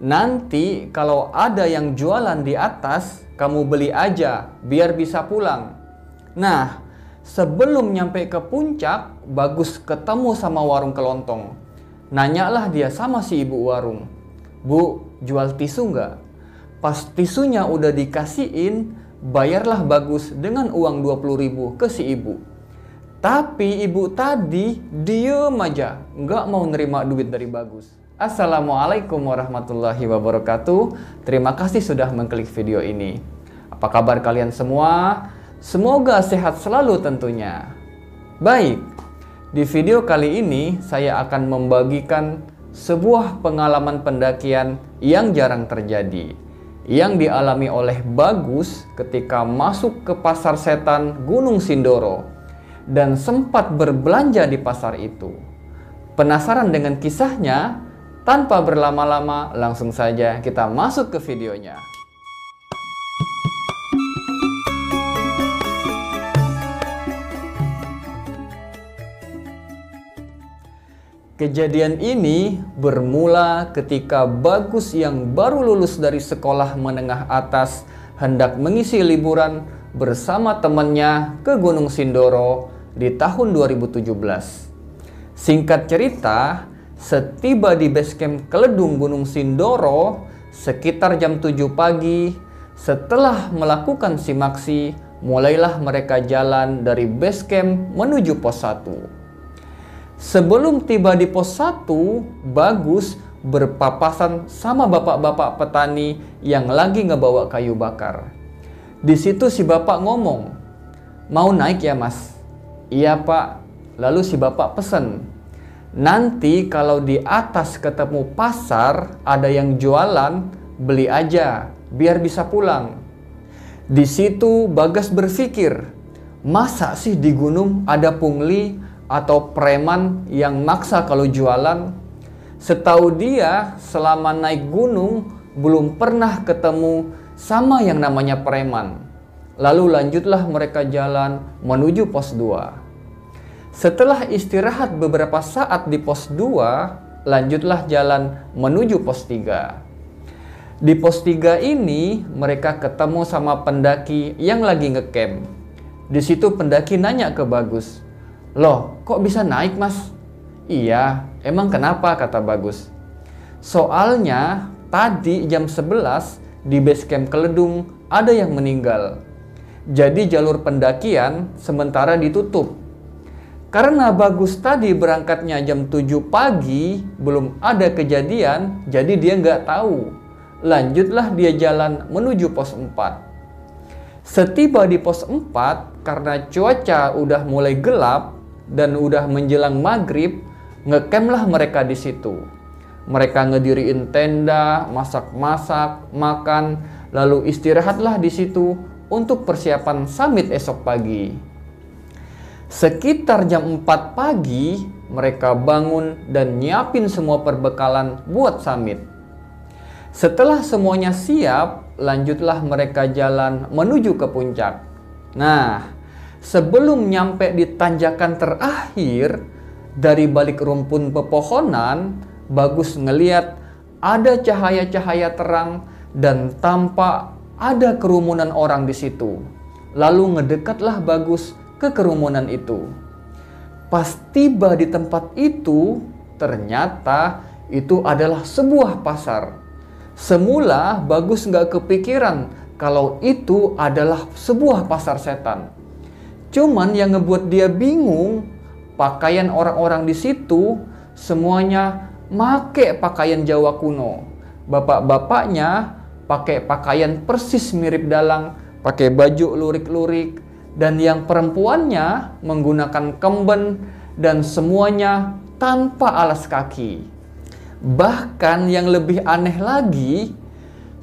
Nanti kalau ada yang jualan di atas, kamu beli aja biar bisa pulang. Nah, sebelum nyampe ke puncak, Bagus ketemu sama warung kelontong. Nanyalah dia sama si ibu warung, "Bu, jual tisu nggak?" Pas tisunya udah dikasihin, bayarlah Bagus dengan uang 20.000 ke si ibu. Tapi ibu tadi diem aja, nggak mau nerima duit dari Bagus. Assalamualaikum warahmatullahi wabarakatuh. Terima kasih sudah mengklik video ini. Apa kabar kalian semua? Semoga sehat selalu tentunya. Baik, di video kali ini saya akan membagikan sebuah pengalaman pendakian yang jarang terjadi, yang dialami oleh Bagus ketika masuk ke Pasar Setan Gunung Sindoro dan sempat berbelanja di pasar itu. Penasaran dengan kisahnya? Tanpa berlama-lama, langsung saja kita masuk ke videonya. Kejadian ini bermula ketika Bagus yang baru lulus dari sekolah menengah atas hendak mengisi liburan bersama temannya ke Gunung Sindoro di tahun 2017. Singkat cerita, setiba di basecamp Keledung Gunung Sindoro sekitar jam 7 pagi, setelah melakukan simaksi, mulailah mereka jalan dari basecamp menuju pos 1. Sebelum tiba di pos 1, Bagus berpapasan sama bapak-bapak petani yang lagi ngebawa kayu bakar. Di situ si bapak ngomong, "Mau naik ya mas?" "Iya pak." Lalu si bapak pesen, "Nanti kalau di atas ketemu pasar ada yang jualan, beli aja biar bisa pulang." Di situ Bagas berpikir, masa sih di gunung ada pungli atau preman yang maksa kalau jualan? Setahu dia, selama naik gunung belum pernah ketemu sama yang namanya preman. Lalu lanjutlah mereka jalan menuju pos 2. Setelah istirahat beberapa saat di pos 2, lanjutlah jalan menuju pos 3. Di pos 3 ini mereka ketemu sama pendaki yang lagi ngecamp. Di situ pendaki nanya ke Bagus, "Loh, kok bisa naik mas?" "Iya, emang kenapa?" kata Bagus. "Soalnya tadi jam 11 di basecamp Keledung ada yang meninggal. Jadi jalur pendakian sementara ditutup. Karena Bagus tadi berangkatnya jam 7 pagi, belum ada kejadian, jadi dia nggak tahu. Lanjutlah dia jalan menuju pos 4. Setiba di pos 4, karena cuaca udah mulai gelap dan udah menjelang maghrib, ngecamplah mereka di situ. Mereka ngediriin tenda, masak-masak, makan, lalu istirahatlah di situ untuk persiapan summit esok pagi. Sekitar jam 4 pagi, mereka bangun dan nyiapin semua perbekalan buat summit. Setelah semuanya siap, lanjutlah mereka jalan menuju ke puncak. Nah, sebelum nyampe di tanjakan terakhir, dari balik rumpun pepohonan, Bagus ngeliat ada cahaya-cahaya terang dan tampak ada kerumunan orang di situ. Lalu ngedekatlah Bagus ke kerumunan itu. Pas tiba di tempat itu, ternyata itu adalah sebuah pasar. Semula Bagus nggak kepikiran kalau itu adalah sebuah pasar setan. Cuman yang ngebuat dia bingung, pakaian orang-orang di situ semuanya make pakaian Jawa kuno. Bapak-bapaknya pakai pakaian persis mirip dalang, pakai baju lurik-lurik, dan yang perempuannya menggunakan kemben dan semuanya tanpa alas kaki. Bahkan yang lebih aneh lagi,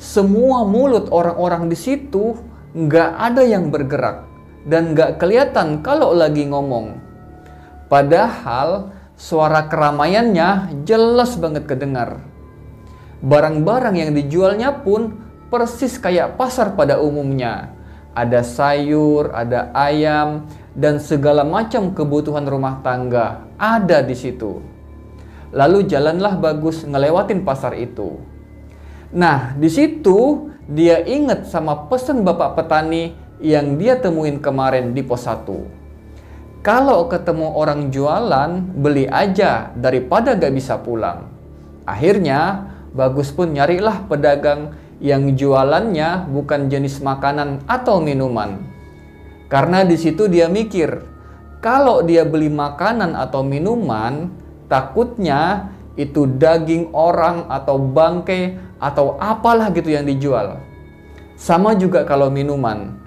semua mulut orang-orang di situ nggak ada yang bergerak dan nggak kelihatan kalau lagi ngomong. Padahal suara keramaiannya jelas banget kedengar. Barang-barang yang dijualnya pun persis kayak pasar pada umumnya. Ada sayur, ada ayam, dan segala macam kebutuhan rumah tangga ada di situ. Lalu jalanlah Bagus ngelewatin pasar itu. Nah, di situ dia ingat sama pesan bapak petani yang dia temuin kemarin di pos 1. Kalau ketemu orang jualan, beli aja daripada gak bisa pulang. Akhirnya, Bagus pun nyarilah pedagang yang jualannya bukan jenis makanan atau minuman. Karena di situ dia mikir, kalau dia beli makanan atau minuman, takutnya itu daging orang atau bangkai atau apalah gitu yang dijual. Sama juga kalau minuman,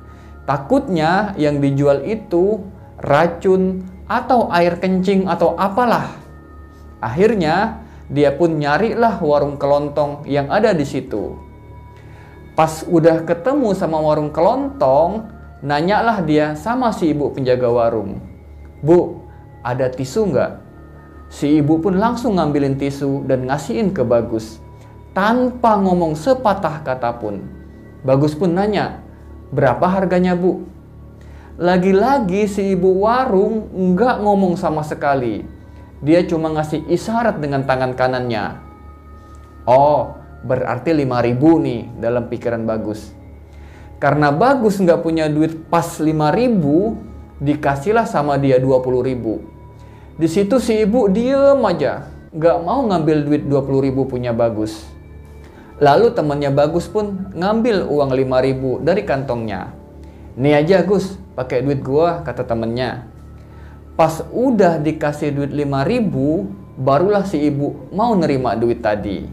takutnya yang dijual itu racun atau air kencing atau apalah. Akhirnya dia pun nyarilah warung kelontong yang ada di situ. Pas udah ketemu sama warung kelontong, nanyalah dia sama si ibu penjaga warung. Bu, ada tisu nggak? Si ibu pun langsung ngambilin tisu dan ngasihin ke Bagus. Tanpa ngomong sepatah kata pun. Bagus pun nanya, berapa harganya bu? Lagi-lagi si ibu warung nggak ngomong sama sekali. Dia cuma ngasih isyarat dengan tangan kanannya. Oh, berarti 5.000 nih dalam pikiran Bagus. Karena Bagus nggak punya duit pas 5.000, dikasihlah sama dia 20.000. Di situ si ibu diem aja, nggak mau ngambil duit 20.000 punya Bagus. Lalu temannya Bagus pun ngambil uang 5.000 dari kantongnya. Nih aja Gus, pakai duit gua, kata temennya. Pas udah dikasih duit 5.000, barulah si ibu mau nerima duit tadi.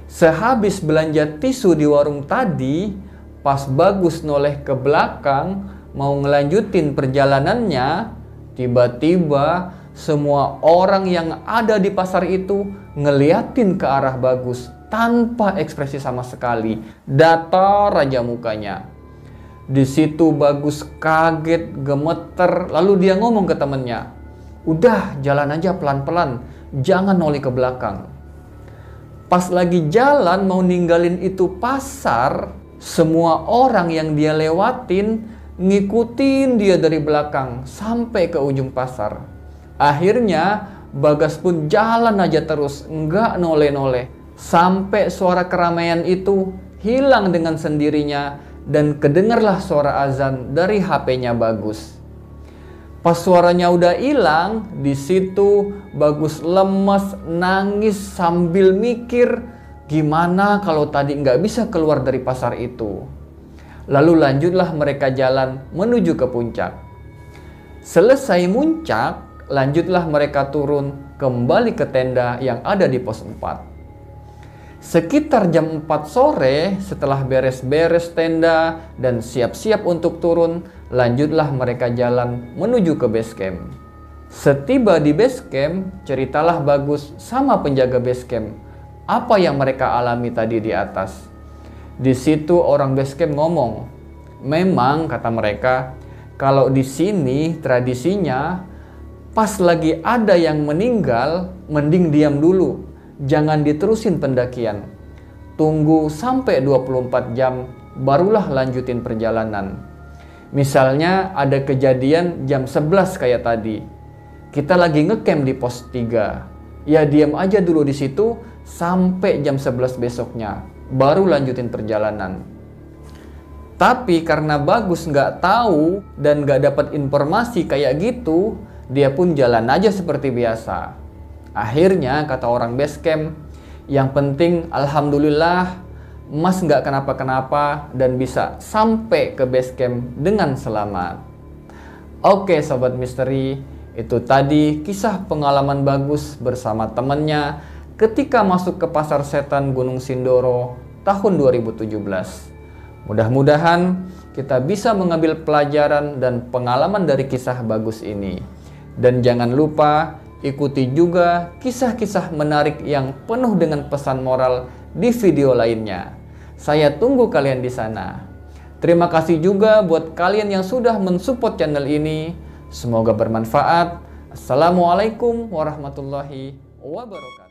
Sehabis belanja tisu di warung tadi, pas Bagus noleh ke belakang mau ngelanjutin perjalanannya, tiba-tiba semua orang yang ada di pasar itu ngeliatin ke arah Bagus tanpa ekspresi sama sekali. Datar aja mukanya. Di situ Bagus kaget, gemeter, lalu dia ngomong ke temennya, udah jalan aja pelan-pelan, jangan noleh ke belakang. Pas lagi jalan mau ninggalin itu pasar, semua orang yang dia lewatin ngikutin dia dari belakang sampai ke ujung pasar. Akhirnya Bagas pun jalan aja terus, nggak noleh-noleh, sampai suara keramaian itu hilang dengan sendirinya. Dan kedengarlah suara azan dari HP-nya Bagus. Pas suaranya udah hilang, di situ Bagus lemes, nangis sambil mikir, gimana kalau tadi nggak bisa keluar dari pasar itu. Lalu lanjutlah mereka jalan menuju ke puncak. Selesai muncak, lanjutlah mereka turun kembali ke tenda yang ada di pos 4. Sekitar jam 4 sore, setelah beres-beres tenda dan siap-siap untuk turun, lanjutlah mereka jalan menuju ke base camp. Setiba di base camp, ceritalah Bagus sama penjaga base camp apa yang mereka alami tadi di atas. Di situ orang base camp ngomong, memang kata mereka, kalau di sini tradisinya pas lagi ada yang meninggal, mending diam dulu. Jangan diterusin pendakian. Tunggu sampai 24 jam, barulah lanjutin perjalanan. Misalnya ada kejadian jam 11 kayak tadi. Kita lagi ngecamp di pos 3. Ya diam aja dulu di situ sampai jam 11 besoknya, baru lanjutin perjalanan. Tapi karena Bagus nggak tahu dan nggak dapat informasi kayak gitu, dia pun jalan aja seperti biasa. Akhirnya kata orang base camp, yang penting alhamdulillah Mas nggak kenapa-kenapa dan bisa sampai ke base camp dengan selamat. Oke Sobat Misteri, itu tadi kisah pengalaman Bagus bersama temannya ketika masuk ke Pasar Setan Gunung Sindoro tahun 2017. Mudah-mudahan kita bisa mengambil pelajaran dan pengalaman dari kisah Bagus ini. Dan jangan lupa ikuti juga kisah-kisah menarik yang penuh dengan pesan moral di video lainnya. Saya tunggu kalian di sana. Terima kasih juga buat kalian yang sudah mensupport channel ini. Semoga bermanfaat. Assalamualaikum warahmatullahi wabarakatuh.